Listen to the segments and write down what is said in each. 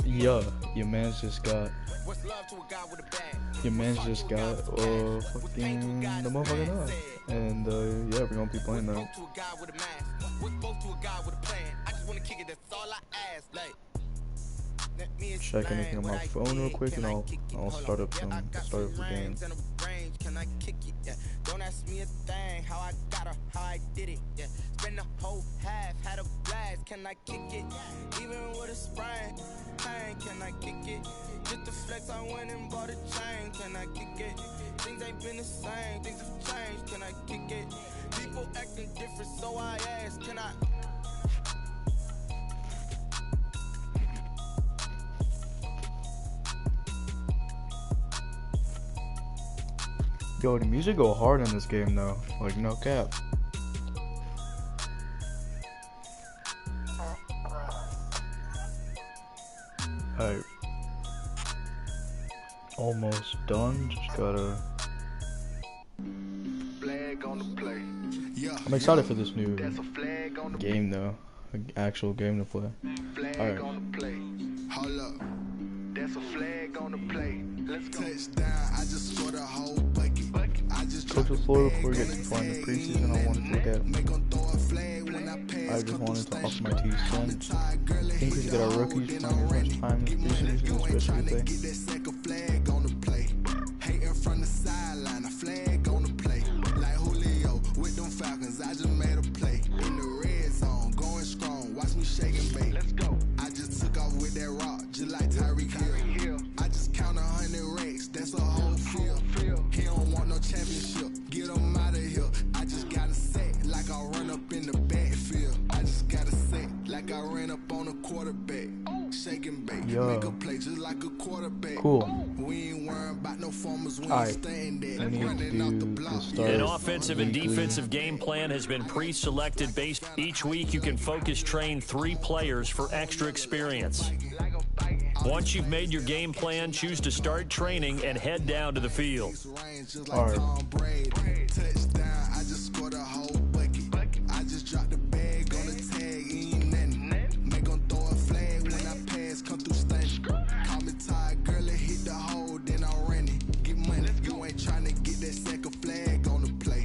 Yeah, your man's just got. Your man's just got fucking the motherfucker died. And yeah, we're gonna be playing that. Check anything on my phone real quick, and I'll start up the game. Can I kick it? Yeah. Don't ask me a thing. How I got her, how I did it. Yeah. Spend the whole half, had a blast. Can I kick it? Even with a sprain, pain. Can I kick it? Just the flex, I went and bought a chain. Can I kick it? Things ain't been the same. Things have changed. Can I kick it? People acting different, so I ask. Can I? Yo, the music go hard in this game though, like no cap. Alright. Almost done, just gotta... I'm excited for this new game though, an actual game to play. Alright. Hold up. That's a flag on the play. Let's go. Touchdown, I just scored a whole bucket. Coach the floor before we get to find the preseason. I wanted to look at. I just wanted to offer my 2 cents. I think we should get our rookies playing as much time as preseason, especially if they. Hating from the sideline, a flag on the play. Like Julio with them Falcons, I just made a play. In the red zone, going strong. Watch me shake and bake. Let's go. I just took off with that rock, just like Tyreek Hill. I just count 100 racks, that's a whole field. He don't want no championship, get him out of here. I just gotta say, like I run up in the backfield. I just gotta say, like I ran up on a quarterback. Shake and bake, make a play just like a quarterback. Cool. We ain't worrying about no formers when Alright, staying there. we need to do the start. An offensive and defensive game plan has been pre-selected based. Each week you can focus train 3 players for extra experience. Once you've made your game plan, choose to start training and head down to the field. Alright. Touchdown, I just scored a whole bucket. I just dropped the bag on the tag, ain't nothing. Make them throw a flag when I pass, come through stunning. Call me tired, girl, it hit the hole, then I ran it. Get money, you ain't trying to get that second flag on the play.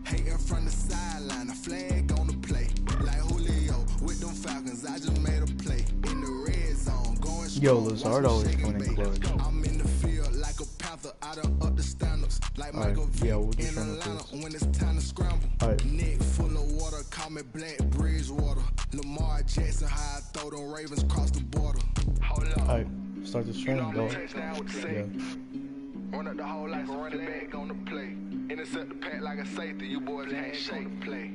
Hating from the sideline, a flag on the play. Like Julio with them Falcons, I just made a play. In the red zone, going strong. Yo, Lazard always coming in clutch. I'm in the field like a panther, I done up the standards. Like Michael V yeah, we'll in Atlanta when it's time to scramble. Neck full of water, call me Black Bridgewater. Lamar Jackson, how I throw them Ravens cross the border. Alright, start this training, go. Yeah. Run up the whole life and run it back on the play. Intercept the pack like a safety, you boys ain't shake the play.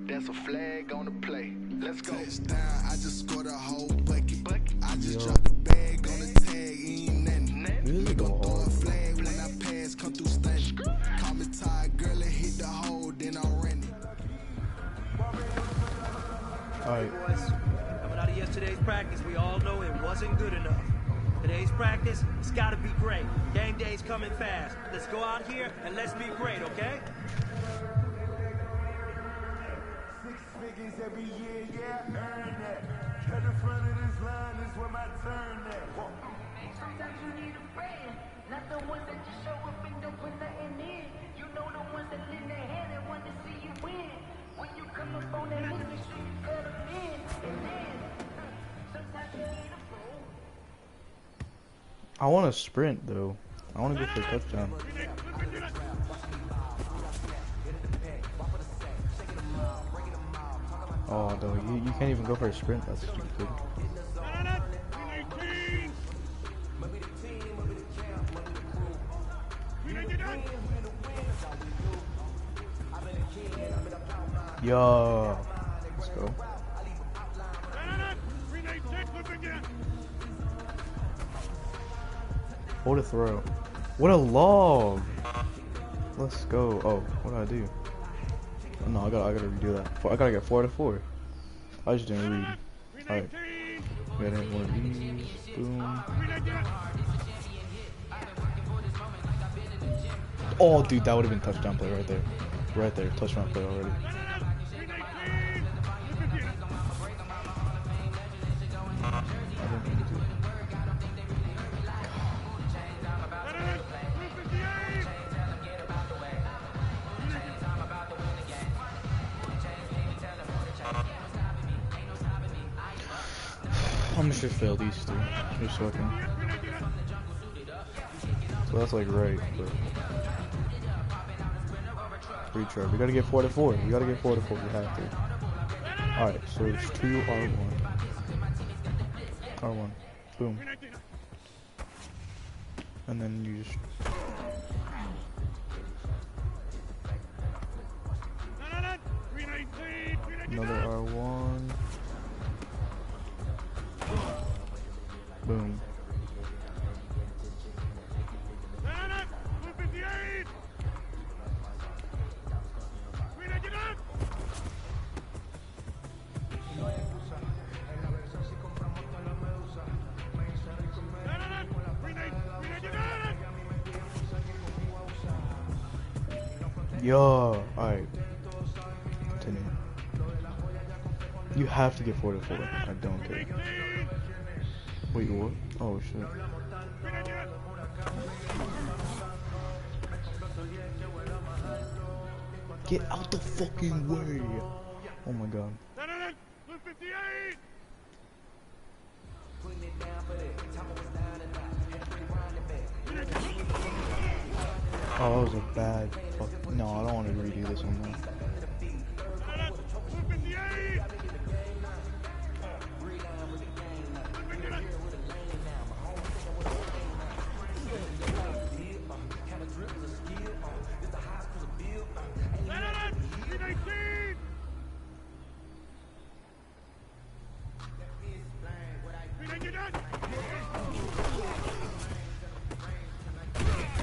That's a flag on the play. Let's go. Touchdown, I just scored a whole bucket. I just dropped the bag on the tag, ain't nothing. Music go Throw a hard. flag when I pass, come through stunning. Call me tired, girl, it hit the hole, then I ran it. Alright. Boys, coming out of yesterday's practice, we all know it wasn't good enough. Today's practice, it's gotta be great. Game day's coming fast. Let's go out here and let's be great, okay? 6 figures every year, yeah, earn that. At the front of this line is where my turn at. Sometimes you need a friend, not the ones that just show up and don't put nothing in. You know the ones that lend their hand and want to see you win. When you come up on that list, make sure you cut them in. And then, sometimes you need a fool. I want to sprint though. I want to go for a touchdown. Oh no, you can't even go for a sprint. That's stupid. Yo, let's go. What a throw. What a log. Let's go. Oh, what did I do? Oh, no, I gotta redo that. I gotta get 4 out of 4. I just didn't read. Alright. We gotta hit one of these. Boom. Oh, dude, that would have been touchdown play right there. Right there. Touchdown play already. I'm just gonna fail these two. Just so I can. So that's like right, but retry. We gotta get 4 to 4. We gotta get 4 to 4. We have to. Alright, so it's 2 R1. R1. Boom. And then you just another R1. Boom. Yo, alright. Continue. You have to get 4 to 4. I don't care. Wait, what? Oh shit. Get out the fucking way! Oh my god. Oh, that was a bad fuck. No, I don't want to redo this one though.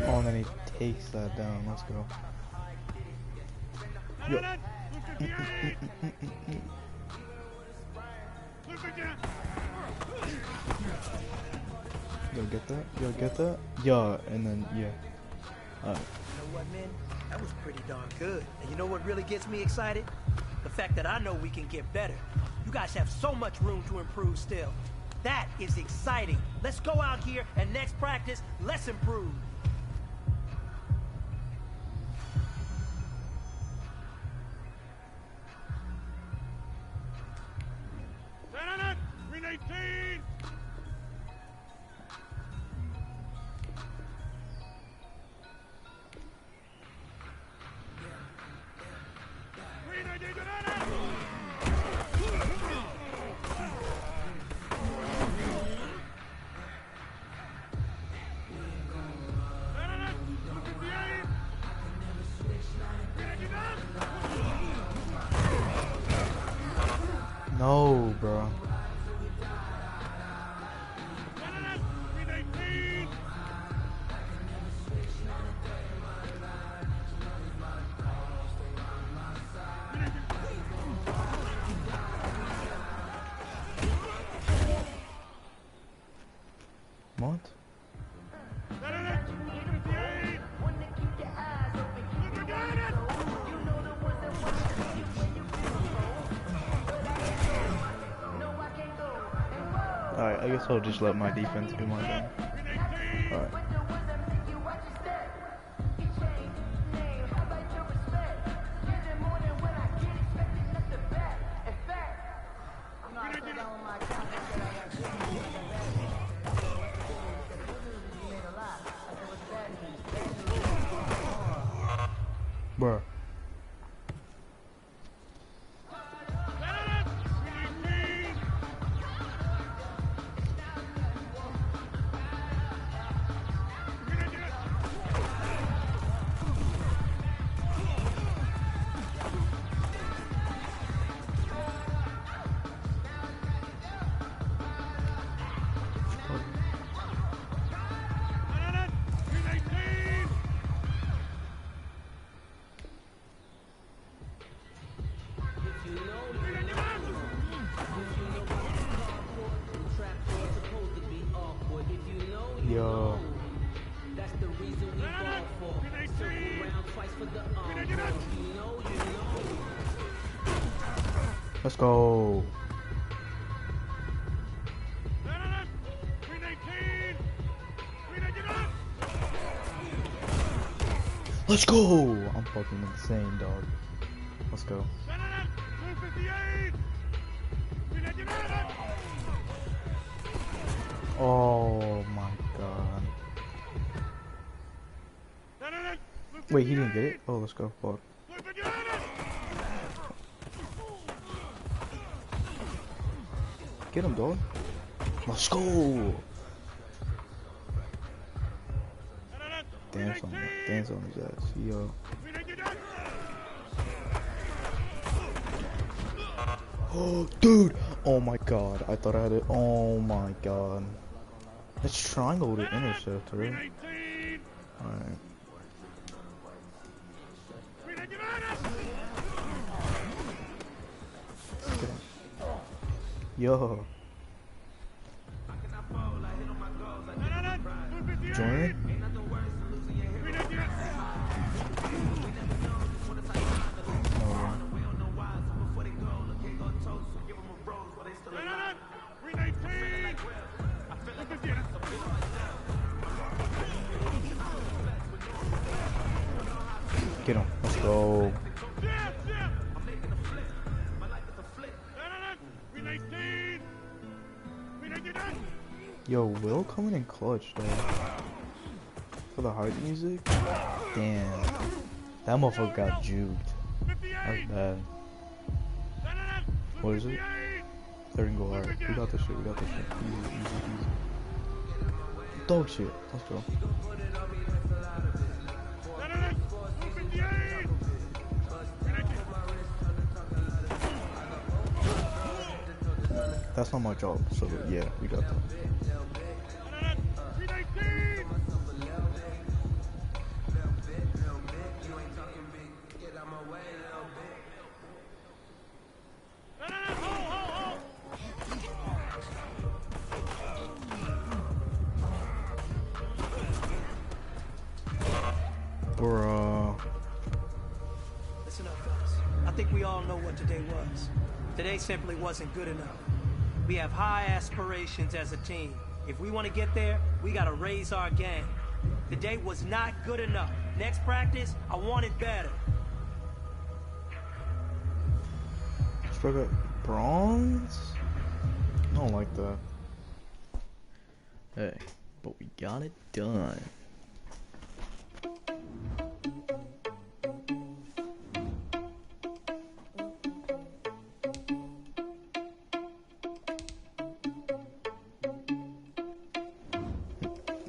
Oh, and then he takes that down. Let's go. Yo. Yo, get that? Yo, get that? Yeah, and then, yeah. Alright. You know what, man? That was pretty darn good. And you know what really gets me excited? The fact that I know we can get better. You guys have so much room to improve still. That is exciting. Let's go out here and next practice, let's improve. No, bro. What? Alright, I guess I'll just let my defense do my thing. Alright. Bruh. Yo. Let's go. Let's go. I'm fucking insane, dog. Let's go. Wait, he didn't get it? Oh, let's go. Fuck. Get him, dog. Let's go. Dance on him. Dance on his ass. Yo. Oh, dude. Oh my god. I thought I had it. Oh my god. It's triangle to intercept, right? Alright. Yo. Join? Get him. Let's go. Yo, Will coming in clutch, though. For the hype music? Damn. That motherfucker got juked. That's bad. What is it? Third and goal. Alright. We got this shit. We got this shit. Easy, easy, easy. Dog shit. Let's go. That's not my job, so yeah, we got that. Bruh. Listen up, fellas. I think we all know what today was. Today simply wasn't good enough. We have high aspirations as a team. If we want to get there, we got to raise our game. Today was not good enough. Next practice, I want it better. Struck up bronze? I don't like that. Hey, but we got it done.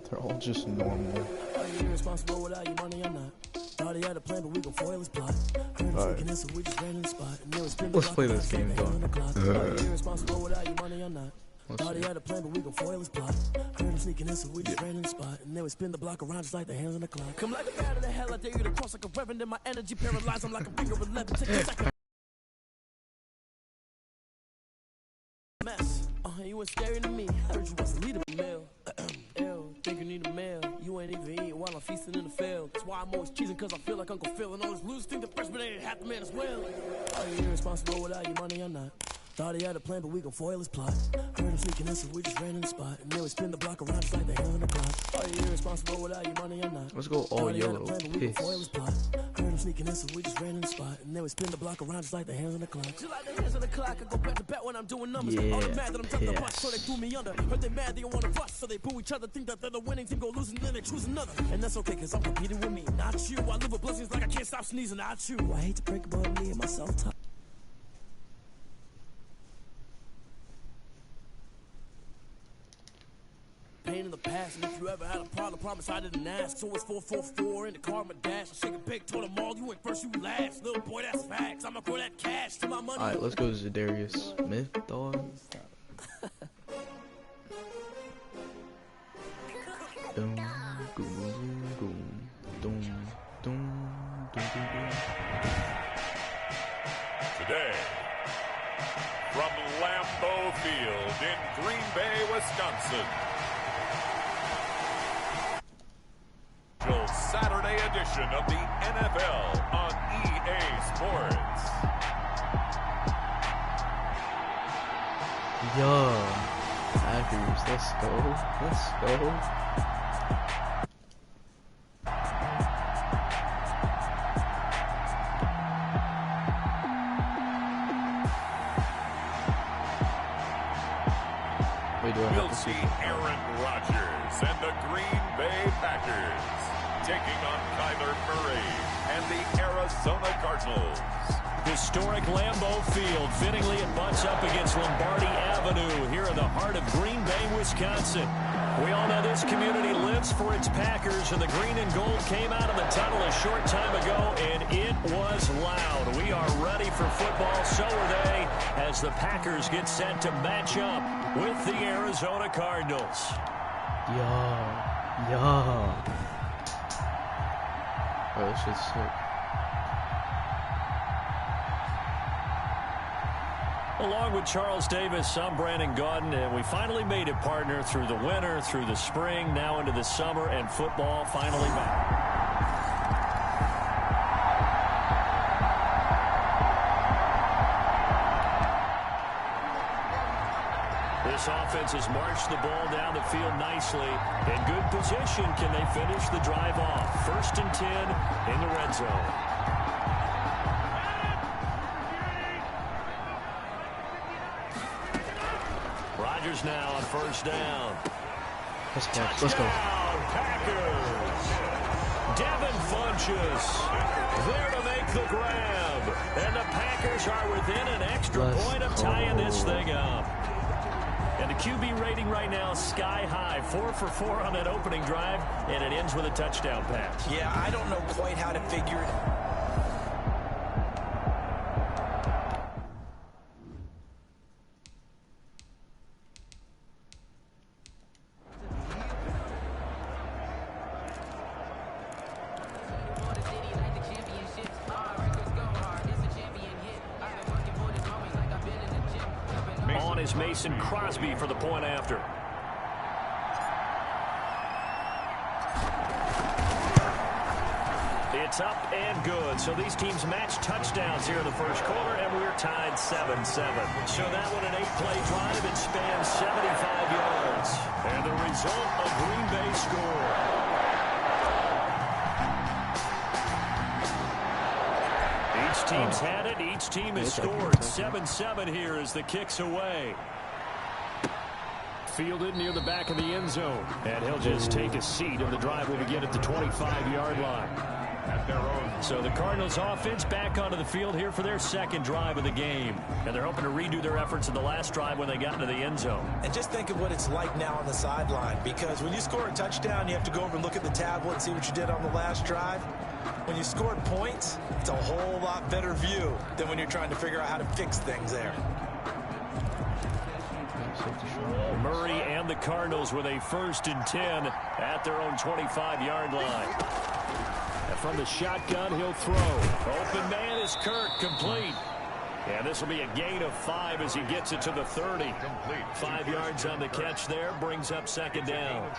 They're all just normal. Are you irresponsible without your money or not? Thought he had a plan, but we gon' foil his plot. Alright. Let's play this game, dog. Are you irresponsible without your money or not? Thought he had a plan, but we gon' foil his plot. Heard him sneaking in, so we just ran in the spot. And then we spin the block around just like the hands on the clock. Come like a bat of the hell, I dare you to cross like a reverend. And my energy paralyzed, I'm like a finger 11. Take a second. Mess. You ain't scary to me. Heard you was the leader of the mail. Ew, think you need a meal. You ain't even eating while I'm feasting in the field. That's why I'm always cheesing, cause I feel like Uncle Phil. And all those losers think the freshman ain't half the man as well. Are you irresponsible without your money or not? Thought he had a plan, but we gon' foil his plot. Heard him sneaking in, so we just ran in the spot. And then we spin the block around just like the hands on the clock. Are you irresponsible without your money or not? Let's go all yellow. Heard him sneaking in, so we just ran in the spot. And then we spin the block around just like the hands on the clock. Just like the hands on the clock, I go back to bet when I'm doing numbers. Yeah. All the mad that I'm jumping the bus, so they threw me under. Heard they mad, they don't wanna rush, so they boo each other. Think that they're the winning team, go losing, then they choose another. And that's okay, cause I'm competing with me, not you. I live with blessings like I can't stop sneezing, not you. I hate to break about me and myself. Pain in the past, and if you ever had a problem, promise I didn't ask. So it's 444 in the car, my dash. I shake a big, told them all, you ain't first, you last. Little boy, that's facts. I'ma throw that cash to my money. Alright, let's go to Zadarius Smith, dog. Dum, boom, boom, dum, dum, dum, dum. Today, from Lambeau Field in Green Bay, Wisconsin. Saturday edition of the NFL on EA Sports. Yo, Packers, let's go. Let's go. We'll see Aaron Rodgers and the Green Bay Packers. taking on Kyler Murray and the Arizona Cardinals. Historic Lambeau Field. Fittingly, it butts up against Lombardi Avenue here in the heart of Green Bay, Wisconsin. We all know this community lives for its Packers, and the green and gold came out of the tunnel a short time ago, and it was loud. We are ready for football, so are they, as the Packers get set to match up with the Arizona Cardinals. Yeah. Oh, this shit's sick. Along with Charles Davis, I'm Brandon Gaudin, and we finally made it, partner, through the winter, through the spring, now into the summer, and football finally back. This offense has marched the ball down the field nicely. In good position, can they finish the drive off? 1st and 10 in the red zone. Rodgers now on 1st down. Let's go. Packers. Devin Funchess there to make the grab. And the Packers are within an extra point of tying this thing up. And the QB rating right now sky high. 4 for 4 on that opening drive, and it ends with a touchdown pass. Yeah, I don't know quite how to figure it. Is Mason Crosby for the point after. It's up and good. So these teams match touchdowns here in the first quarter, and we're tied 7-7. So that one an 8-play drive. It spans 75 yards. And the result, a Green Bay score. Each team's had it. Each team has scored. 7-7 here as the kick's away. Fielded near the back of the end zone. And he'll just take a seat, and the drive will begin at the 25-yard line. So the Cardinals offense back onto the field here for their second drive of the game. And they're hoping to redo their efforts in the last drive when they got into the end zone. And just think of what it's like now on the sideline, because when you score a touchdown, you have to go over and look at the tablet and see what you did on the last drive. When you scored points, it's a whole lot better view than when you're trying to figure out how to fix things there. Murray and the Cardinals with a 1st and 10 at their own 25-yard line. And from the shotgun, he'll throw. Open man is Kirk, complete. And this will be a gain of 5 as he gets it to the 30. 5 yards on the catch there, brings up 2nd down.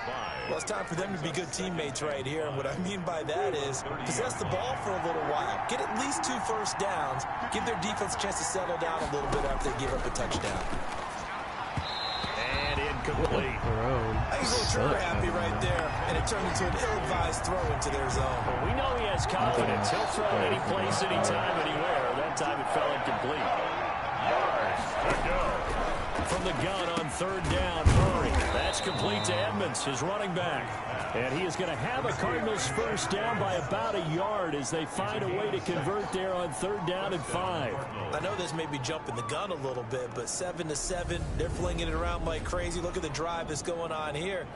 Well, it's time for them to be good teammates right here. And what I mean by that is possess the ball for a little while. Get at least 2 first downs. Give their defense a chance to settle down a little bit after they give up a touchdown. And incomplete. I was a little trigger happy right there, and it turned into an ill-advised throw into their zone. Well, we know he has confidence. He'll throw it any place, anytime, anywhere. That time it fell incomplete. From the gun on 3rd down, Murray. That's complete to Edmonds, his running back. And he is going to have a Cardinals first down by about a yard as they find a way to convert there on 3rd down and 5. I know this may be jumping the gun a little bit, but 7-7, they're flinging it around like crazy. Look at the drive that's going on here.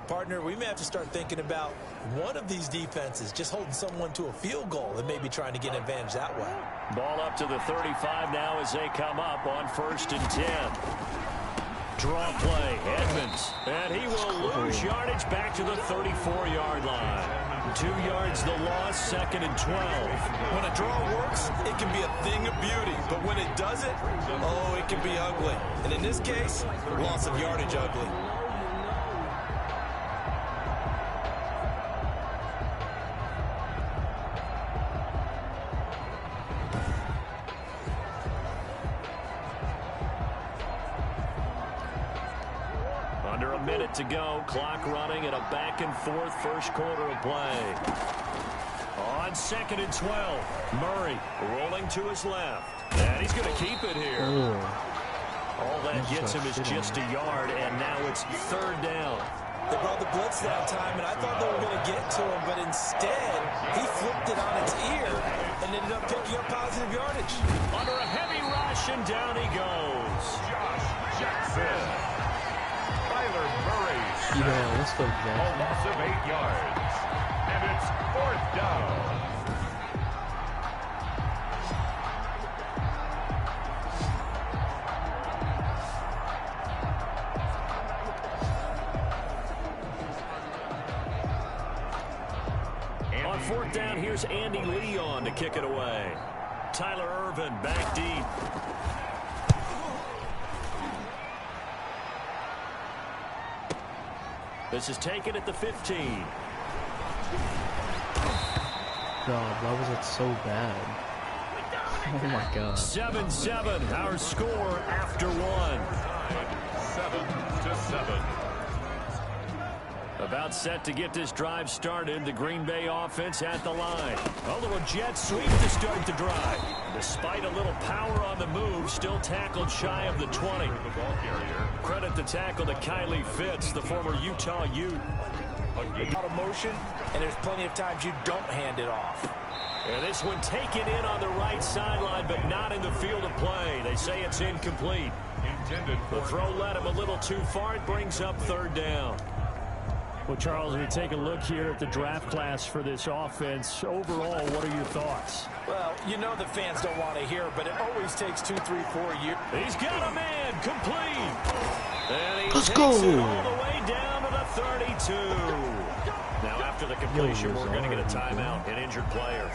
Partner, we may have to start thinking about one of these defenses just holding someone to a field goal and maybe trying to get an advantage that way. Ball up to the 35 now as they come up on 1st and 10. Draw play, Edmonds, and he will lose yardage back to the 34-yard line. 2 yards the loss, 2nd and 12. When a draw works, it can be a thing of beauty, but when it doesn't, oh, it can be ugly. And in this case, loss of yardage ugly. Under a minute to go, clock running, and a back-and-forth first quarter of play. On 2nd and 12, Murray rolling to his left. And he's going to keep it here. All that gets him is just a yard, and now it's 3rd down. They brought the blitz that time, and I thought they were going to get to him, but instead, he flipped it on its ear and ended up picking up positive yardage. Under a heavy rush, and down he goes. Josh Jackson. Tyler Murray. Yeah, let's go, A Jackson. loss of 8 yards. And it's 4th down. On 4th down, here's Andy Leon to kick it away. Tyler Irvin back deep. This is taken at the 15. God, why was it so bad? Oh my God. 7-7, our score after one. 7-7. About set to get this drive started. The Green Bay offense at the line. A little jet sweep to start the drive. Despite a little power on the move, still tackled shy of the 20. Credit the tackle to Kylie Fitz, the former Utah Ute. Out of motion, and there's plenty of times you don't hand it off. And this one taken in on the right sideline, but not in the field of play. They say it's incomplete. The throw led him a little too far. It brings up 3rd down. Well, Charles, we take a look here at the draft class for this offense. Overall, what are your thoughts? Well, you know the fans don't want to hear, but it always takes 2, 3, 4 years. He's got a man complete. And he Let's takes go. it all the way down to the 32. Now, after the completion, we're going to get a timeout, an injured player.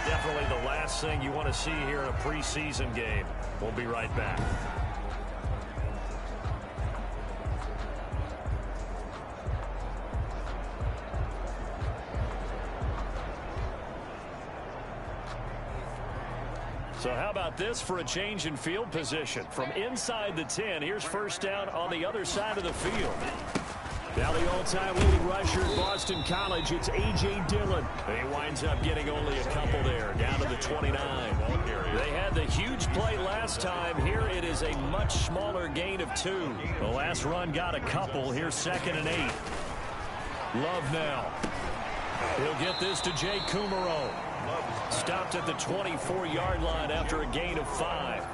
Definitely the last thing you want to see here in a preseason game. We'll be right back. So how about this for a change in field position? From inside the 10, here's 1st down on the other side of the field. Now the all-time leading rusher at Boston College, it's A.J. Dillon. He winds up getting only a couple there, down to the 29. They had the huge play last time. Here it is a much smaller gain of 2. The last run got a couple. Here's 2nd and 8. Love now. He'll get this to Jay Kumaro. Stopped at the 24-yard line after a gain of 5.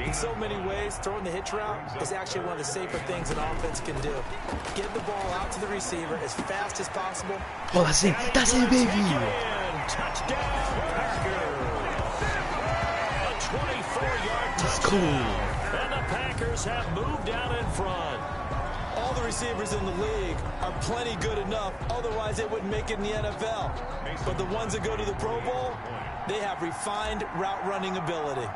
In so many ways, throwing the hitch route is actually one of the safer things an offense can do. Get the ball out to the receiver as fast as possible. Oh, that's it. That's it, baby. Touchdown, Packers. A 24-yard That's touchdown. cool. And the Packers have moved out in front. All the receivers in the league are plenty good enough, otherwise they wouldn't make it in the NFL. But the ones that go to the Pro Bowl, they have refined route running ability.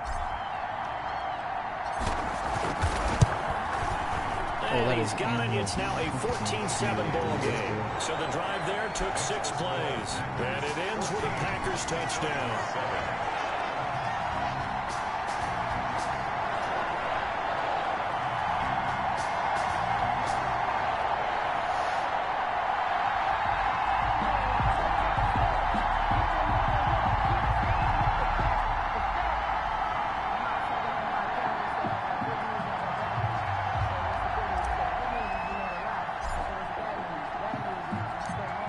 And he's got it. It's now a 14-7 ball game. So the drive there took 6 plays. And it ends with a Packers touchdown.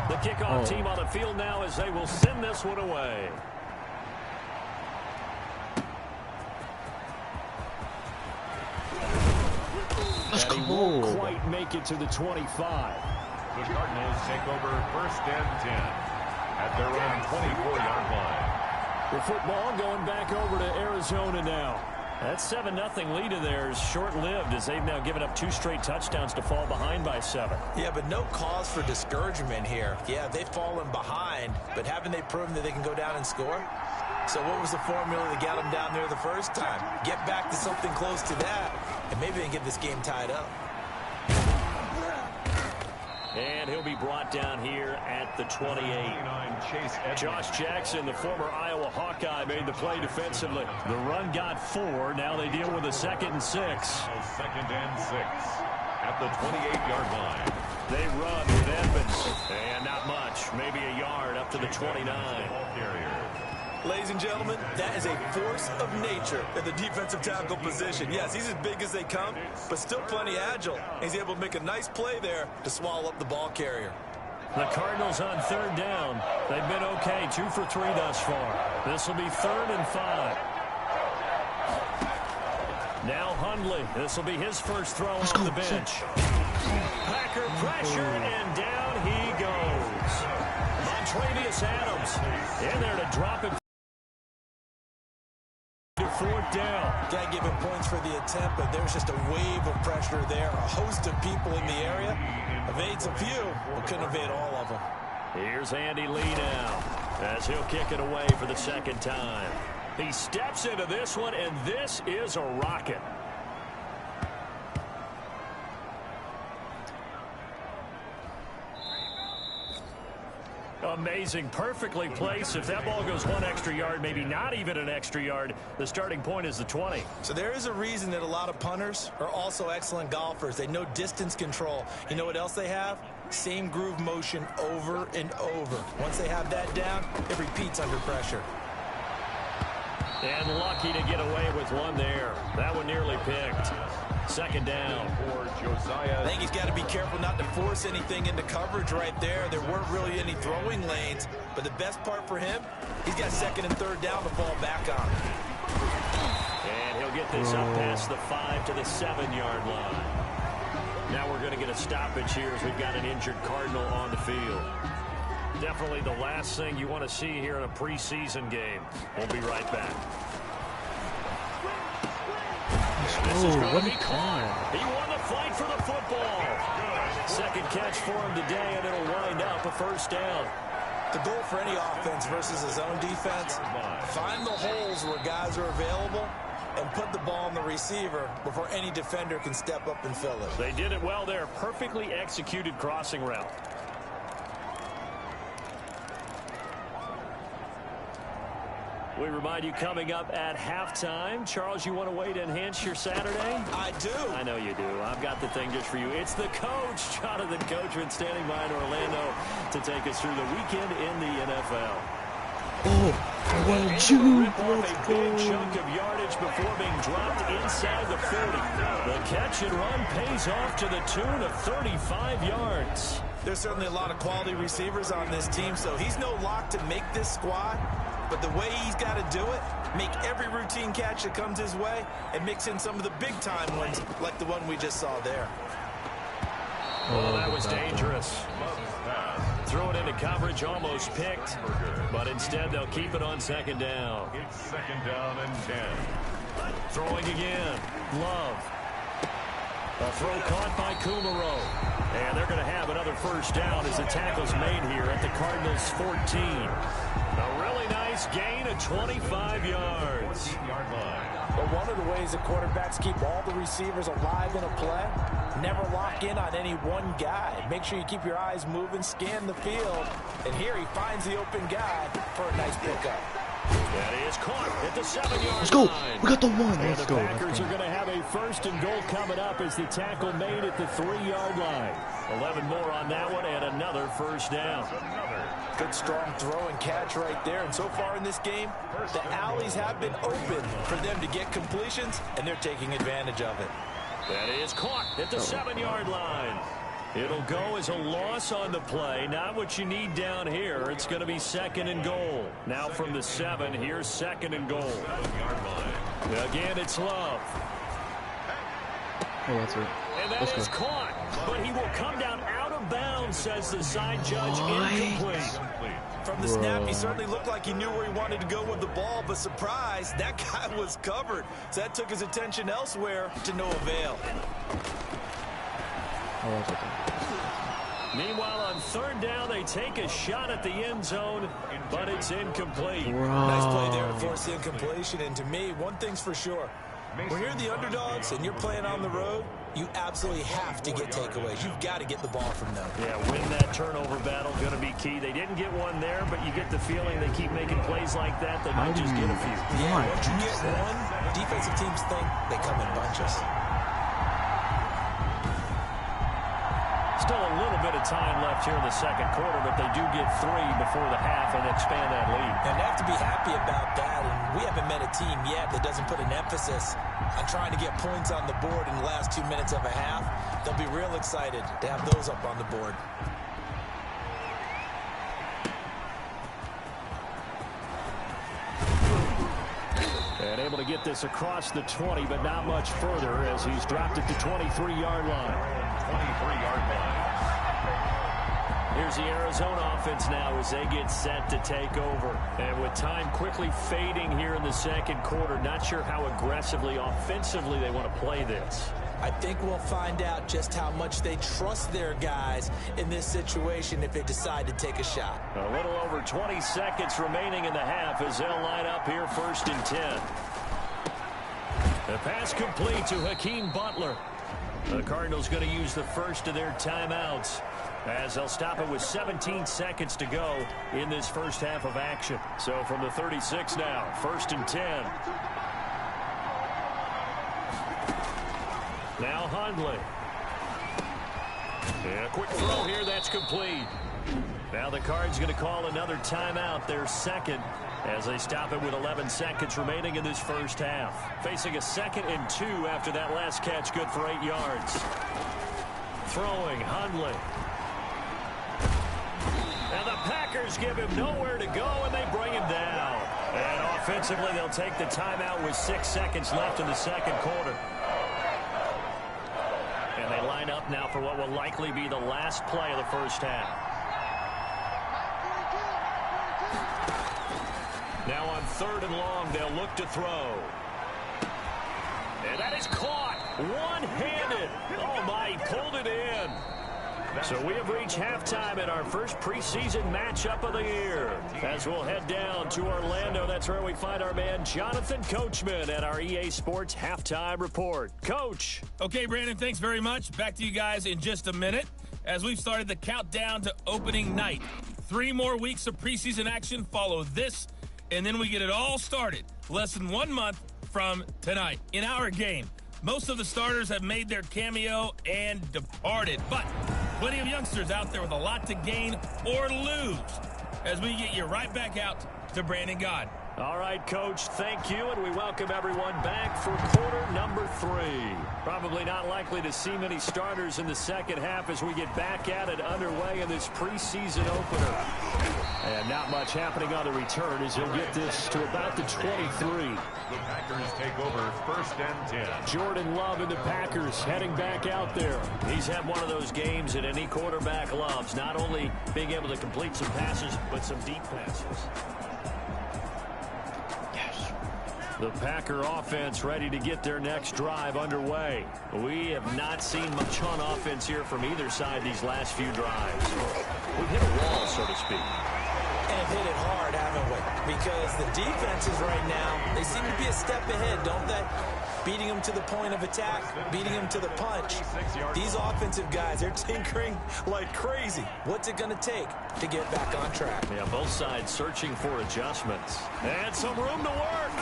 The kickoff team on the field now as they will send this one away. Let's and he go. won't quite make it to the 25. The Cardinals take over 1st and 10 at their own 24-yard line. The football going back over to Arizona now. That 7-0 lead of theirs short-lived as they've now given up 2 straight touchdowns to fall behind by 7. Yeah, but no cause for discouragement here. Yeah, they've fallen behind, but haven't they proven that they can go down and score? So what was the formula that got them down there the first time? Get back to something close to that, and maybe they can get this game tied up. And he'll be brought down here at the 28. Josh Jackson, the former Iowa Hawkeye, made the play defensively. The run got 4. Now they deal with a 2nd and 6. 2nd and 6 at the 28-yard line. They run with Evans. And not much. Maybe a yard up to the 29. Ladies and gentlemen, that is a force of nature in the defensive tackle position. Yes, he's as big as they come, but still plenty agile. He's able to make a nice play there to swallow up the ball carrier. The Cardinals on 3rd down. They've been okay, 2 for 3 thus far. This will be 3rd and 5. Now Hundley. This will be his first throw off the bench. Packer pressure, and down he goes. Montravius Adams in there to drop it. 4th down. Can't give him points for the attempt, but there's just a wave of pressure there. A host of people in the area. Evades a few, but couldn't evade all of them. Here's Andy Lee now, as he'll kick it away for the 2nd time. He steps into this one, and this is a rocket. Amazing, perfectly placed. If that ball goes 1 extra yard, maybe not even an extra yard, the starting point is the 20. So there is a reason that a lot of punters are also excellent golfers. They know distance control. You know what else they have? Same groove motion over and over. Once they have that down, it repeats under pressure. And lucky to get away with one there. That one nearly picked. 2nd down. I think he's got to be careful not to force anything into coverage right there. There weren't really any throwing lanes, but the best part for him, he's got 2nd and 3rd down to fall back on. And he'll get this up past the 5 to the 7-yard line. Now we're going to get a stoppage here as we've got an injured Cardinal on the field. Definitely the last thing you want to see here in a preseason game. We'll be right back. This is going to be caught. He won the fight for the football. 2nd catch for him today, and it'll wind up a 1st down. The goal for any offense versus his own defense, find the holes where guys are available and put the ball on the receiver before any defender can step up and fill it. They did it well there. Perfectly executed crossing route. We remind you coming up at halftime. Charles, you want to wait to enhance your Saturday? I do. I know you do. I've got the thing just for you. It's the coach, Jonathan Coachman, standing by in Orlando to take us through the weekend in the NFL. Oh, what a juke. A big chunk of yardage before being dropped inside the 40. The catch and run pays off to the tune of 35 yards. There's certainly a lot of quality receivers on this team, so he's no lock to make this squad. But the way he's got to do it, make every routine catch that comes his way, and mix in some of the big-time ones, like the one we just saw there. Oh, that was dangerous. Threw it into coverage, almost picked, but instead they'll keep it on 2nd down. It's 2nd down and 10. Throwing again. Love. A throw caught by Kumaro. And they're going to have another 1st down as the tackle's made here at the Cardinals' 14. A really nice gain of 25 yards. But one of the ways that quarterbacks keep all the receivers alive in a play, never lock in on any one guy. Make sure you keep your eyes moving, scan the field, and here he finds the open guy for a nice pickup. That is caught at the 7-yard line. Let's go. We got the 1. And Let's the go. Packers are going to have a 1st and goal coming up as the tackle made at the 3-yard line. 11 more on that one and another 1st down. Good strong throw and catch right there. And so far in this game, the alleys have been open for them to get completions, and they're taking advantage of it. That is caught at the 7-yard line. It'll go as a loss on the play. Not what you need down here. It's going to be 2nd and goal. Now from the 7, here's 2nd and goal. Again, it's Love. Oh, that's it. And that is caught. But he will come down out of bounds, says the side judge. Incomplete. From the snap, he certainly looked like he knew where he wanted to go with the ball, but surprise, that guy was covered. So that took his attention elsewhere to no avail. Oh, that's okay. Meanwhile, on 3rd down, they take a shot at the end zone, but it's incomplete. Nice play there to force the incompletion. And to me, one thing's for sure. When you're the underdogs and you're playing on the road, you absolutely have to get takeaways. You've got to get the ball from them. Yeah, win that turnover battle, going to be key. They didn't get one there, but you get the feeling they keep making plays like that. They might just get a few. Yeah, once you get one, defensive teams think they come in bunches. Still a little bit of time left here in the second quarter, but they do get 3 before the half and expand that lead. And they have to be happy about that. And we haven't met a team yet that doesn't put an emphasis on trying to get points on the board in the last 2 minutes of a half. They'll be real excited to have those up on the board. And able to get this across the 20, but not much further as he's dropped it to 23-yard line. 23-yard line. Here's the Arizona offense now as they get set to take over. And with time quickly fading here in the second quarter, not sure how aggressively, offensively they want to play this. I think we'll find out just how much they trust their guys in this situation if they decide to take a shot. A little over 20 seconds remaining in the half as they'll line up here 1st and 10. The pass complete to Hakeem Butler. The Cardinals going to use the first of their timeouts as they'll stop it with 17 seconds to go in this first half of action. So from the 36 now, 1st and 10. Now Hundley. And a quick throw here, that's complete. Now the Cards going to call another timeout, their second, as they stop it with 11 seconds remaining in this first half. Facing a 2nd and 2 after that last catch, good for 8 yards. Throwing, Hundley. Now the Packers give him nowhere to go, and they bring him down. And offensively, they'll take the timeout with 6 seconds left in the second quarter. And they line up now for what will likely be the last play of the first half. Now on 3rd and long, they'll look to throw. And that is caught one-handed. Oh, my, he pulled it in. So we have reached halftime in our first preseason matchup of the year. As we'll head down to Orlando, that's where we find our man Jonathan Coachman at our EA Sports Halftime Report. Coach. Okay, Brandon, thanks very much. Back to you guys in just a minute as we've started the countdown to opening night. 3 more weeks of preseason action follow this, and then we get it all started less than 1 month from tonight. In our game, most of the starters have made their cameo and departed, but plenty of youngsters out there with a lot to gain or lose as we get you right back out to Brandon God. All right, Coach, thank you, and we welcome everyone back for quarter number 3. Probably not likely to see many starters in the second half as we get back at it underway in this preseason opener. And not much happening on the return as he'll get this to about the 23. The Packers take over 1st and 10. Jordan Love and the Packers heading back out there. He's had one of those games that any quarterback loves, not only being able to complete some passes, but some deep passes. The Packer offense ready to get their next drive underway. We have not seen much on offense here from either side these last few drives. We've hit a wall, so to speak. And hit it hard, haven't we? Because the defenses right now, they seem to be a step ahead, don't they? Beating them to the point of attack, beating them to the punch. These offensive guys, they're tinkering like crazy. What's it going to take to get back on track? Yeah, both sides searching for adjustments. And some room to work.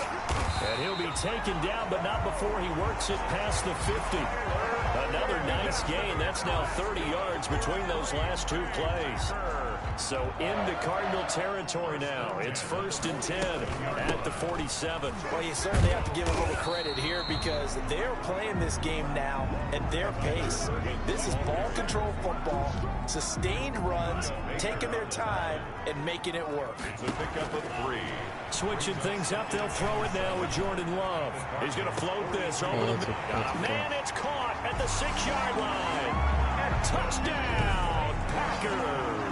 And he'll be taken down, but not before he works it past the 50. Another nice gain. That's now 30 yards between those last 2 plays. So into Cardinal territory now. It's 1st and 10 at the 47. Well, you certainly have to give a little credit here because they're playing this game now at their pace. This is ball control football, sustained runs, taking their time and making it work. It's a pickup of 3. Switching things up, they'll throw it now with Jordan Love. He's going to float this over the man, it's caught at the 6-yard line. And touchdown, Packers.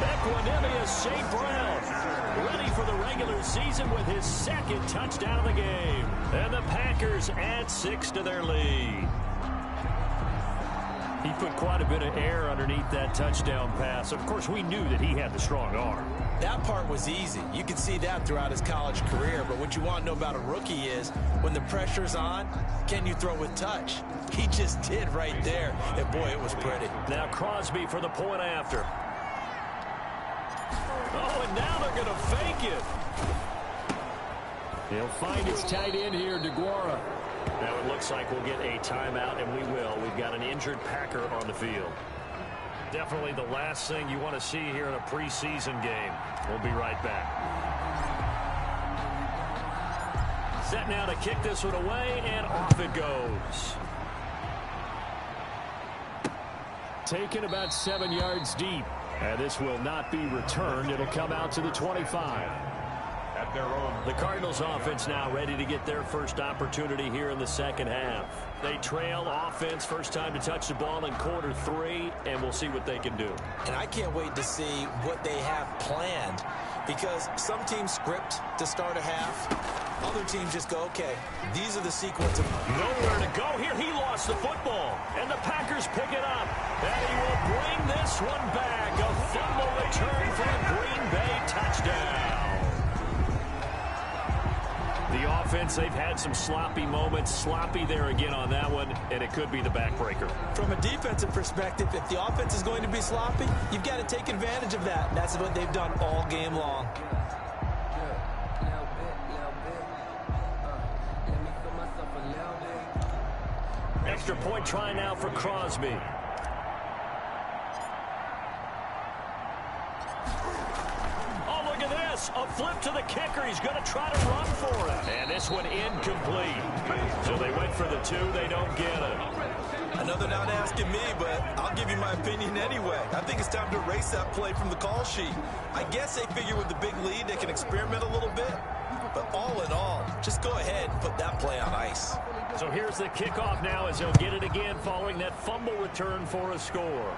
Equanimous St. Brown ready for the regular season with his 2nd touchdown of the game. And the Packers add 6 to their lead. He put quite a bit of air underneath that touchdown pass. Of course, we knew that he had the strong arm. That part was easy. You could see that throughout his college career. But what you want to know about a rookie is when the pressure's on, can you throw with touch? He just did right there. And, boy, it was pretty. Now Crosby for the point after. Oh, and now they're going to fake it. He'll find his tight end here, DeGuara. Now it looks like we'll get a timeout, and we will. We've got an injured Packer on the field. Definitely the last thing you want to see here in a preseason game. We'll be right back. Set now to kick this one away, and off it goes. Taken about 7 yards deep. And this will not be returned. It'll come out to the 25. At their own. The Cardinals offense now ready to get their first opportunity here in the second half. They trail offense, first time to touch the ball in quarter 3, and we'll see what they can do. And I can't wait to see what they have planned, because some teams script to start a half. Other teams just go, okay, these are the sequence of... Nowhere to go here. He lost the football, and the Packers pick it up. And he will bring this one back. A fumble return for a Green Bay touchdown. The offense, they've had some sloppy moments. Sloppy there again on that one, and it could be the backbreaker. From a defensive perspective, if the offense is going to be sloppy, you've got to take advantage of that. That's what they've done all game long. Extra point try now for Crosby. Oh, look at this. A flip to the kicker. He's going to try to run for it. And this one incomplete. So they went for the 2. They don't get it. I know they're not asking me, but I'll give you my opinion anyway. I think it's time to erase that play from the call sheet. I guess they figure with the big lead they can experiment a little bit. But all in all, just go ahead and put that play on ice. So here's the kickoff now as he'll get it again following that fumble return for a score.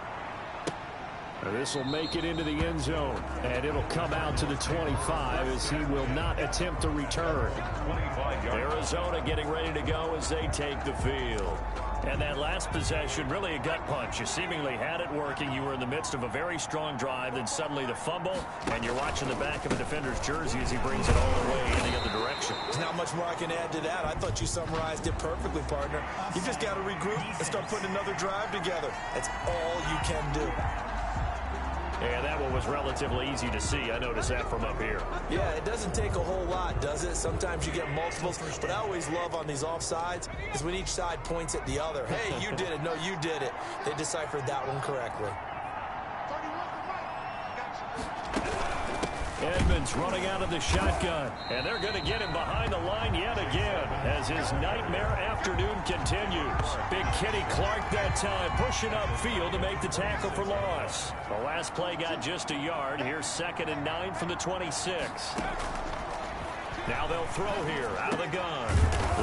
This will make it into the end zone, and it'll come out to the 25 as he will not attempt a return. Arizona getting ready to go as they take the field. And that last possession, really a gut punch. You seemingly had it working. You were in the midst of a very strong drive, then suddenly the fumble, and you're watching the back of a defender's jersey as he brings it all the way in the other direction. There's not much more I can add to that. I thought you summarized it perfectly, partner. You just got to regroup and start putting another drive together. That's all you can do. And that one was relatively easy to see. I noticed that from up here. Yeah, it doesn't take a whole lot, does it? Sometimes you get multiples. What I always love on these offsides is when each side points at the other. Hey, you did it. No, you did it. They deciphered that one correctly. Edmonds running out of the shotgun, and they're going to get him behind the line yet again as his nightmare afternoon continues. Big Kenny Clark that time pushing upfield to make the tackle for loss. The last play got just a yard. Here's 2nd and 9 from the 26. Now they'll throw here out of the gun.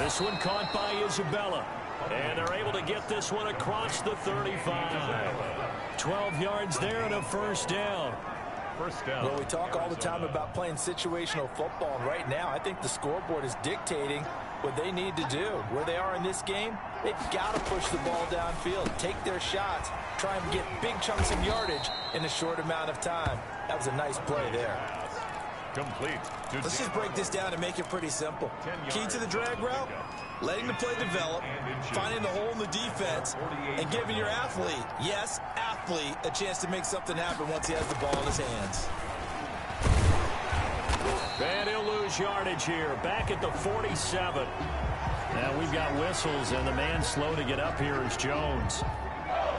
This one caught by Isabella, and they're able to get this one across the 35. 12 yards there and a first down. Well, we talk all the time about playing situational football, and right now I think the scoreboard is dictating what they need to do. Where they are in this game, they've got to push the ball downfield, take their shots, try and get big chunks of yardage in a short amount of time. That was a nice play there. Complete. Let's just break this down and make it pretty simple. Key to the drag route, letting the play develop, finding the hole in the defense, and giving your athlete, yes, athlete, a chance to make something happen once he has the ball in his hands. And he'll lose yardage here, back at the 47. Now we've got whistles, and the man slow to get up here is Jones.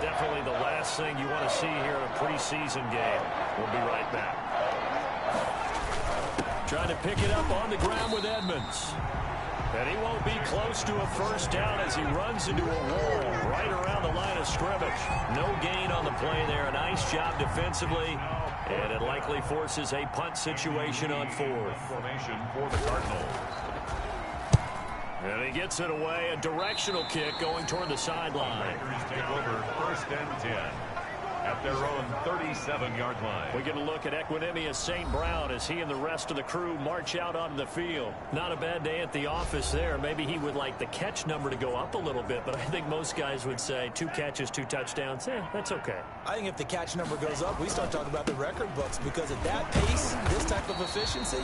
Definitely the last thing you want to see here in a preseason game. We'll be right back. Trying to pick it up on the ground with Edmonds. And he won't be close to a first down as he runs into a wall right around the line of scrimmage. No gain on the play there. A nice job defensively. And it likely forces a punt situation on 4th. Formation for the Cardinals. And he gets it away. A directional kick going toward the sideline. Packers take over 1st and 10. At their own 37-yard line. We get a look at Equinemius St. Brown as he and the rest of the crew march out onto the field. Not a bad day at the office there. Maybe he would like the catch number to go up a little bit, but I think most guys would say 2 catches, 2 touchdowns. That's okay. I think if the catch number goes up, we start talking about the record books, because at that pace, this type of efficiency,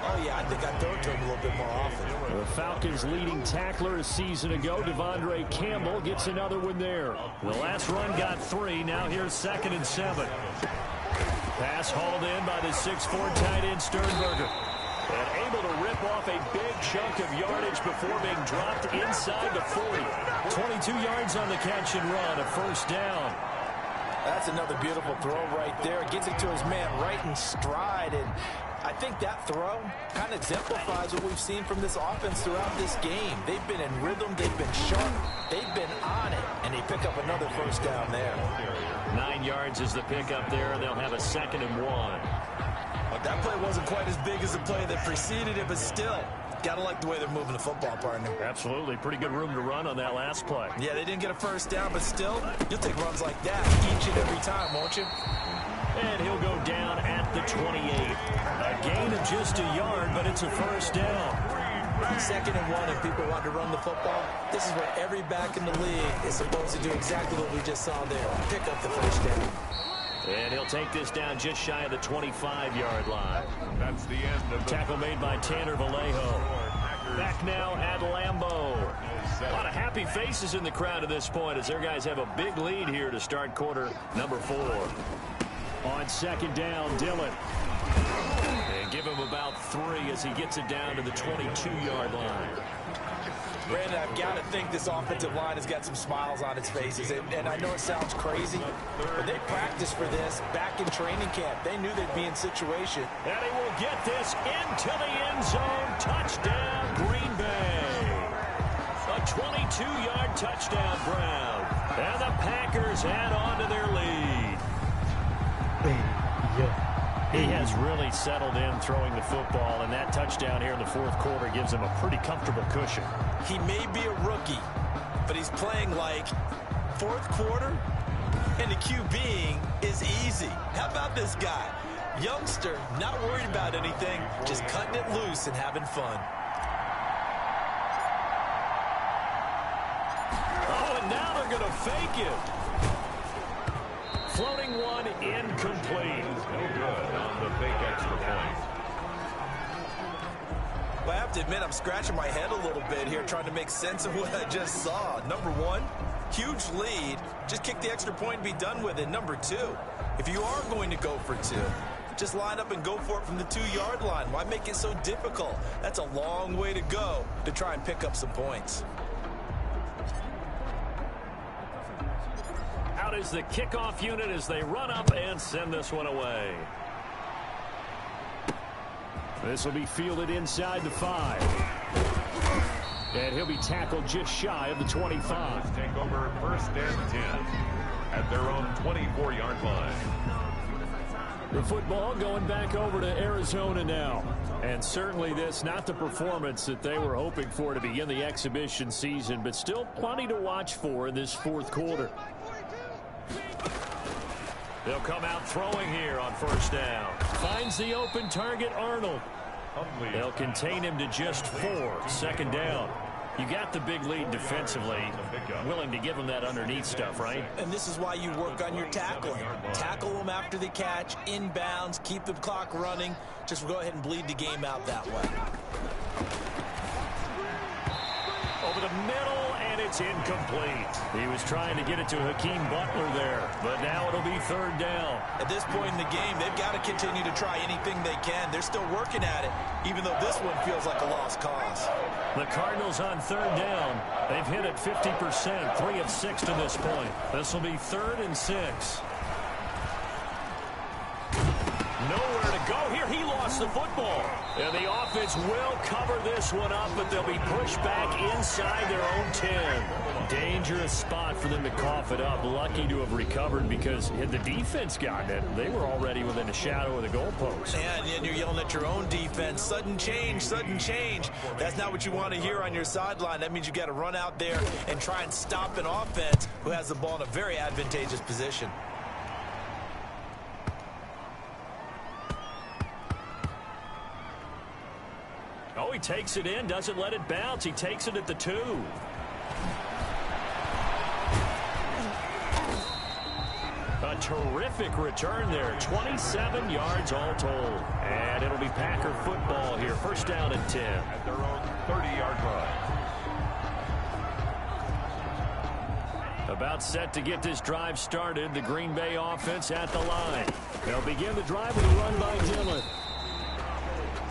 oh yeah, I think I'd throw it to him a little bit more often. The Falcons' leading tackler a season ago, Devondre Campbell, gets another one there. The last run got 3. Now here's 2nd and 7. Pass hauled in by the 6'4" tight end Sternberger. And able to rip off a big chunk of yardage before being dropped inside the 40. 22 yards on the catch and run, a first down. That's another beautiful throw right there. Gets it to his man right in stride. And I think that throw kind of exemplifies what we've seen from this offense throughout this game. They've been in rhythm. They've been sharp. They've been on it. And they pick up another first down there. 9 yards is the pickup there. They'll have a 2nd and 1. Well, that play wasn't quite as big as the play that preceded it, but still, gotta like the way they're moving the football, partner. Absolutely. Pretty good room to run on that last play. Yeah, they didn't get a first down, but still, you'll take runs like that each and every time, won't you? And he'll go down at the 28. A gain of just a yard, but it's a first down. 2nd and 1, and people want to run the football. This is where every back in the league is supposed to do exactly what we just saw there. Pick up the first down. And he'll take this down just shy of the 25-yard line. That's the end of the tackle made by Tanner Vallejo. Back now at Lambeau. A lot of happy faces in the crowd at this point as their guys have a big lead here to start quarter number 4. On 2nd down, Dillon. And give him about 3 as he gets it down to the 22-yard line. Brandon, I've got to think this offensive line has got some smiles on its faces. And I know it sounds crazy, but they practiced for this back in training camp. They knew they'd be in situation. And he will get this into the end zone. Touchdown, Green Bay. A 22-yard touchdown, Brown. And the Packers add on to their lead. He has really settled in throwing the football, and that touchdown here in the 4th quarter gives him a pretty comfortable cushion. He may be a rookie, but he's playing like 4th quarter, and the QBing is easy. How about this guy? Youngster, not worried about anything, just cutting it loose and having fun. Oh, and now they're going to fake it. Floating one, incomplete. No good on the fake extra point. Well, I have to admit, I'm scratching my head a little bit here trying to make sense of what I just saw. Number 1, huge lead. Just kick the extra point and be done with it. Number 2, if you are going to go for 2, just line up and go for it from the 2-yard line. Why make it so difficult? That's a long way to go to try and pick up some points. Out is the kickoff unit as they run up and send this one away. This will be fielded inside the 5. And he'll be tackled just shy of the 25. Take over 1st and 10 at their own 24-yard line. The football going back over to Arizona now. And certainly this, not the performance that they were hoping for to begin the exhibition season, but still plenty to watch for in this 4th quarter. They'll come out throwing here on 1st down. Finds the open target, Arnold. They'll contain him to just 4. 2nd down. You got the big lead defensively. Willing to give him that underneath stuff, right? And this is why you work on your tackling. Tackle them after the catch, inbounds, keep the clock running. Just go ahead and bleed the game out that way. Over the middle, and it's incomplete. He was trying to get it to Hakeem Butler there, but now it'll be 3rd down. At this point in the game, they've got to continue to try anything they can. They're still working at it, even though this one feels like a lost cause. The Cardinals on 3rd down. They've hit it 50%, 3 of 6 to this point. This will be 3rd and 6. Nowhere to go here. He lost the football. And the offense will cover this one up, but they'll be pushed back inside their own 10. Dangerous spot for them to cough it up. Lucky to have recovered because had the defense gotten it, they were already within a shadow of the goalpost. And you're yelling at your own defense. Sudden change, sudden change. That's not what you want to hear on your sideline. That means you got to run out there and try and stop an offense who has the ball in a very advantageous position. Oh, he takes it in, doesn't let it bounce. He takes it at the 2. A terrific return there. 27 yards all told. And it'll be Packer football here. 1st down and 10. At their own 30-yard line. About set to get this drive started. The Green Bay offense at the line. They'll begin the drive with a run by Dillon.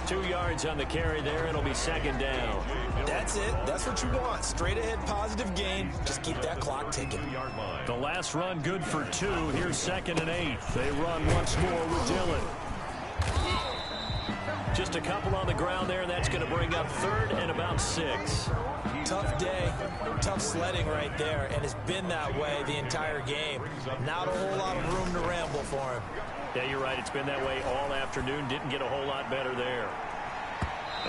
2 yards on the carry there. It'll be 2nd down. That's it. That's what you want. Straight ahead, positive gain. Just keep that clock ticking. The last run good for 2. Here's 2nd and 8. They run once more with Dillon. Just a couple on the ground there. That's going to bring up 3rd and about 6. Tough day, tough sledding right there, and it's been that way the entire game. Not a whole lot of room to ramble for him. Yeah, you're right. It's been that way all afternoon. Didn't get a whole lot better there.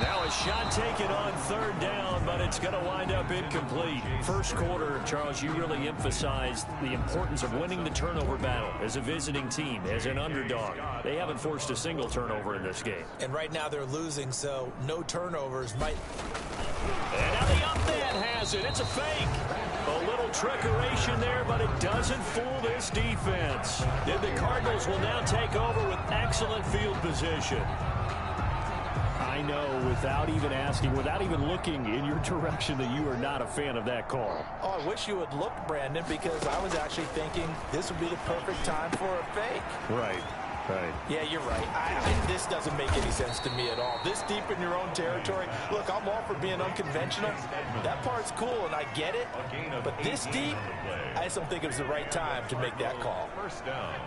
Now a shot taken on 3rd down, but it's going to wind up incomplete. First quarter, Charles, you really emphasized the importance of winning the turnover battle as a visiting team, as an underdog. They haven't forced a single turnover in this game. And right now they're losing, so no turnovers might... And now the up man has it. It's a fake. A little trickeration there, but it doesn't fool this defense. And the Cardinals will now take over with excellent field position. I know, without even asking, without even looking in your direction, that you are not a fan of that call. Oh, I wish you would look, Brandon, because I was actually thinking this would be the perfect time for a fake. Right. Right. Yeah, you're right. This doesn't make any sense to me at all. This deep in your own territory, look, I'm all for being unconventional. That part's cool, and I get it. But this deep, I just don't think it was the right time to make that call.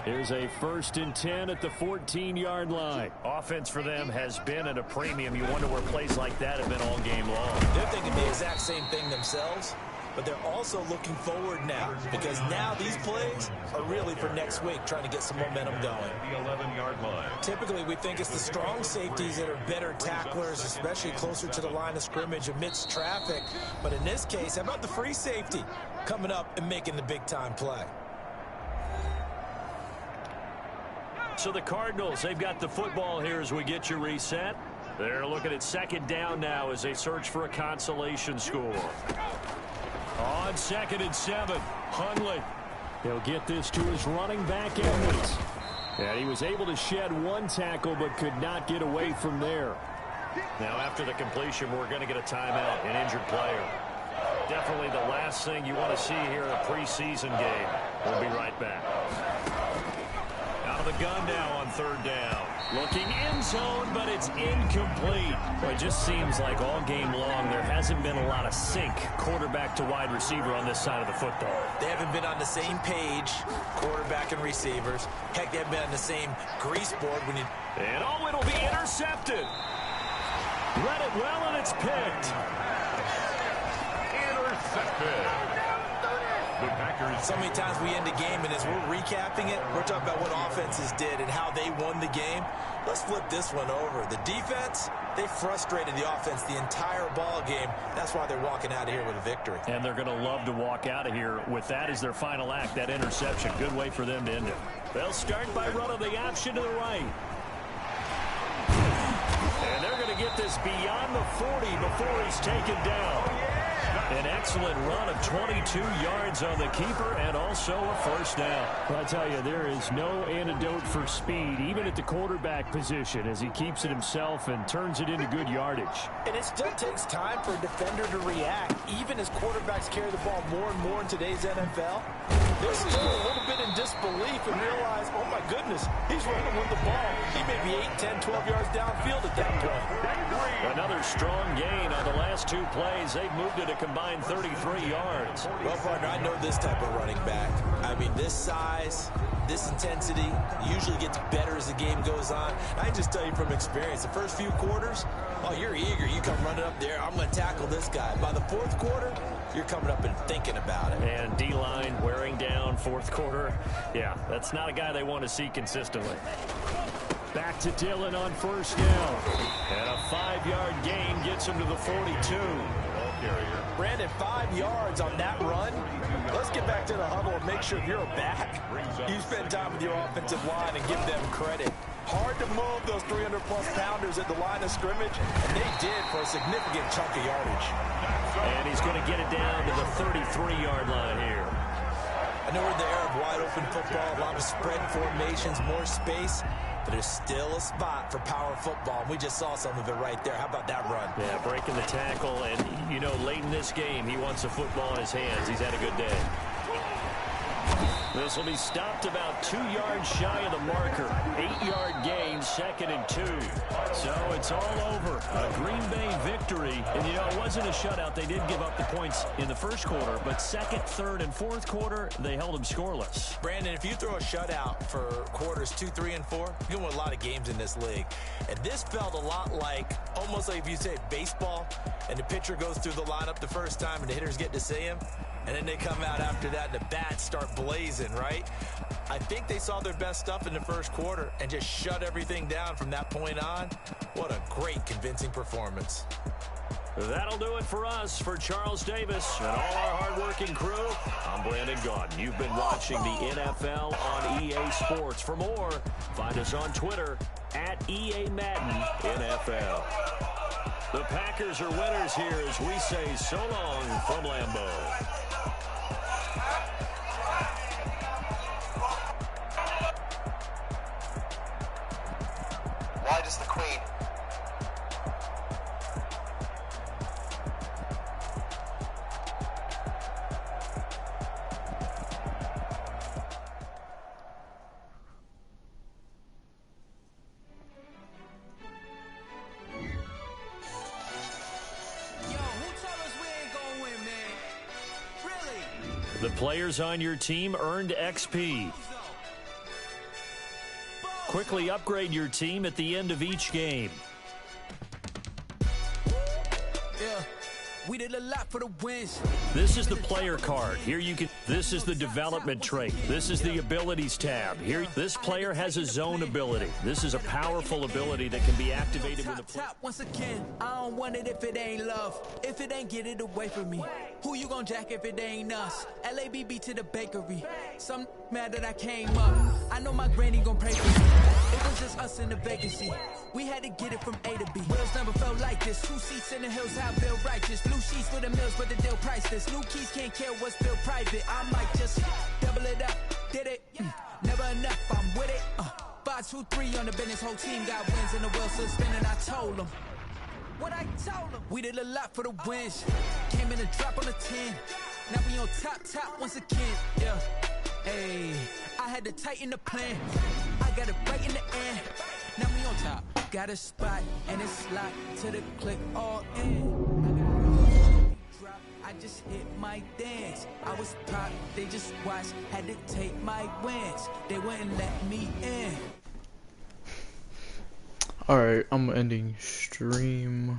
Here's a 1st and 10 at the 14-yard line. Offense for them has been at a premium. You wonder where plays like that have been all game long. They're thinking the exact same thing themselves. But they're also looking forward now, because now these plays are really for next week, trying to get some momentum going. The 11-yard line. Typically, we think it's the strong safeties that are better tacklers, especially closer to the line of scrimmage amidst traffic. But in this case, how about the free safety coming up and making the big-time play? So the Cardinals, they've got the football here as we get you reset. They're looking at 2nd down now as they search for a consolation score. On 2nd and 7, Hundley. He'll get this to his running back, Edmonds. And he was able to shed 1 tackle but could not get away from there. Now after the completion, we're going to get a timeout, an injured player. Definitely the last thing you want to see here in a preseason game. We'll be right back. Out of the gun now on 3rd down. Looking in zone, but it's incomplete. Well, it just seems like all game long there hasn't been a lot of sync quarterback to wide receiver on this side of the football. They haven't been on the same page, quarterback and receivers. Heck, they haven't been on the same grease board when you... And oh, it'll be intercepted. Read it well, and it's picked. Intercepted. The Packers. So many times we end a game, and as we're recapping it, we're talking about what offenses did and how they won the game. Let's flip this one over. The defense, they frustrated the offense the entire ball game. That's why they're walking out of here with a victory. And they're going to love to walk out of here with that as their final act, that interception. Good way for them to end it. They'll start by running the option to the right. And they're going to get this beyond the 40 before he's taken down. An excellent run of 22 yards on the keeper and also a 1st down. Well, I tell you, there is no antidote for speed, even at the quarterback position, as he keeps it himself and turns it into good yardage. And it still takes time for a defender to react, even as quarterbacks carry the ball more and more in today's NFL. They're still a little bit in disbelief and realize, oh my goodness, he's running with the ball. He may be 8, 10, 12 yards downfield at that point. Another strong gain on the last 2 plays. They've moved it a combined 33 yards. Well, partner, I know this type of running back. I mean, this size, this intensity usually gets better as the game goes on. I can just tell you from experience, the first few quarters, oh, you're eager. You come running up there, I'm going to tackle this guy. By the 4th quarter, you're coming up and thinking about it. And D-line wearing down 4th quarter. Yeah, that's not a guy they want to see consistently. Back to Dillon on 1st down. And a 5-yard gain gets him to the 42. Brandon, 5 yards on that run. Let's get back to the huddle and make sure you're back. You spend time with your offensive line and give them credit. Hard to move those 300-plus pounders at the line of scrimmage, and they did for a significant chunk of yardage. And he's going to get it down to the 33-yard line here. I know we're in the era of wide-open football, a lot of spread formations, more space, but there's still a spot for power football, and we just saw some of it right there. How about that run? Yeah, breaking the tackle, and, you know, late in this game, he wants the football in his hands. He's had a good day. This will be stopped about 2 yards shy of the marker. 8-yard gain, 2nd and 2. So it's all over. A Green Bay victory. And, you know, it wasn't a shutout. They did give up the points in the first quarter, but second, third, and fourth quarter, they held them scoreless. Brandon, if you throw a shutout for quarters 2, 3, and 4, you can win a lot of games in this league. And this felt a lot like, almost like if you say baseball, and the pitcher goes through the lineup the first time and the hitters get to see him, and then they come out after that and the bats start blazing, right? I think they saw their best stuff in the first quarter and just shut everything down from that point on. What a great, convincing performance. That'll do it for us. For Charles Davis and all our hardworking crew, I'm Brandon Gaudin. You've been watching the NFL on EA Sports. For more, find us on Twitter at EA Madden NFL. The Packers are winners here as we say so long from Lambeau. Wide is the queen. The players on your team earned XP. Quickly upgrade your team at the end of each game. Yeah, we did a lot for the wins. This is the player card. Here you can. This is the development trait. This is the abilities tab. Here, this player has a zone ability. This is a powerful ability that can be activated with a Top once again. I don't want it if it ain't love. If it ain't, get it away from me. Who you gon' jack if it ain't us? LABB to the bakery. Some mad that I came up. I know my granny gon' pray for me. It was just us in the vacancy. We had to get it from A to B. Wheels never felt like this. 2 seats in the hills, I feel righteous. Blue sheets for the mills, but the deal priceless. New keys can't care what's still private. I might just double it up. Did it? Never enough, I'm with it. 5, 2, 3 on the business. Whole team got wins and the wheels still spinning. I told them. What I told them. We did a lot for the wins. Came in a drop on the 10. Now we on top once again. Yeah. Hey, I had to tighten the plan. I got it right in the end. Now we on top. Got a spot and it's locked to the click all in. I just hit my dance. I was pop, they just watched. Had to take my wins. They wouldn't let me in. Alright, I'm ending stream.